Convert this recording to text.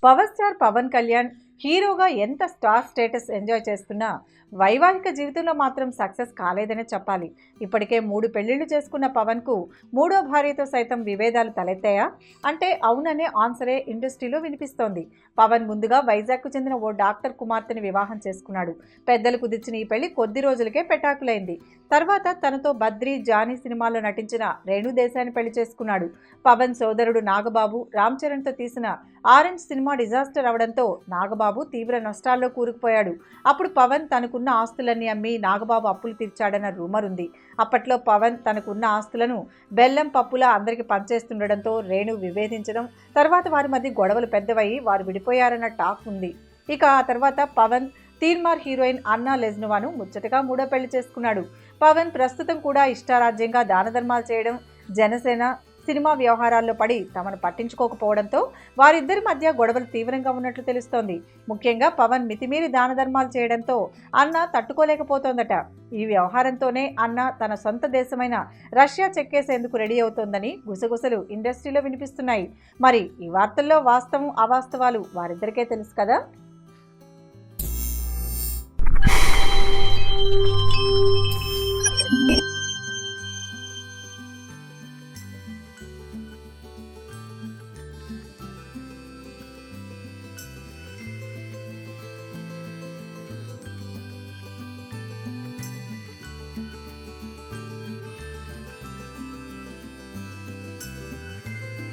Power star Pawan Kalyan హీరోగా ఎంత star status enjoy చేస్తున్నా వైవాహిక జీవితంలో మాత్రం సక్సెస్ కాలేదనే చెప్పాలి. ఇప్పటికే 3 పెళ్లిళ్లు చేసుకున్న పవన్కు మూడో భార్యతో సైతం విభేదాలు తలెత్తాయా అంటే అవుననే ఆన్సరే ఇండస్ట్రీలో వినిపిస్తోంది. పవన్ ముందుగా వైజాగ్కు చెందిన ఓ డాక్టర్ కుమార్తెని వివాహం చేసుకున్నాడు. పెద్దలు కుదిర్చిన ఈ పెళ్లి కొద్ది రోజులకే పెటాకులైంది. తర్వాత తనతో బద్రీ, జానీ సినిమాల్లో నటించిన రేణు దేశాయిని పెళ్లి చేసుకున్నాడు. పవన్ సోదరుడు నాగబాబు రామ్ చరణ్తో తీసిన ఆరెంజ్ సినిమా డిజాస్టర్ అవడంతో నాగబాబు తీవ్ర నష్టాల్లో కూరుకుపోయాడు. అప్పుడు పవన్ తనకున్న ఆస్తులన్నీ అమ్మి నాగబాబు అప్పులు తీర్చాడన్న రూమర్ ఉంది. అప్పట్లో పవన్ తనకున్న ఆస్తులను బెల్లం పప్పులా అందరికి పంచేస్తుండడంతో రేణు విభేదించడం, తర్వాత వారి మధ్య గొడవలు పెద్దవయ్యి వారు విడిపోయారన్న టాక్ ఉంది. ఇక ఆ తర్వాత పవన్ తీన్మార్ హీరోయిన్ అన్నా లెజ్నువాను ముచ్చటగా మూడో పెళ్లి చేసుకున్నాడు. పవన్ ప్రస్తుతం కూడా ఇష్టారాజ్యంగా దాన ధర్మాలు చేయడం, జనసేన సినిమా వ్యవహారాల్లో పడి తమను పట్టించుకోకపోవడంతో వారిద్దరి మధ్య గొడవలు తీవ్రంగా ఉన్నట్లు తెలుస్తోంది. ముఖ్యంగా పవన్ మితిమీరి దాన ధర్మాలు చేయడంతో అన్న తట్టుకోలేకపోతోందట. ఈ వ్యవహారంతోనే అన్న తన సొంత దేశమైన రష్యా చెక్కేసేందుకు రెడీ అవుతోందని గుసగుసలు ఇండస్ట్రీలో వినిపిస్తున్నాయి. మరి ఈ వార్తల్లో వాస్తవం అవాస్తవాలు వారిద్దరికే తెలుసు కదా.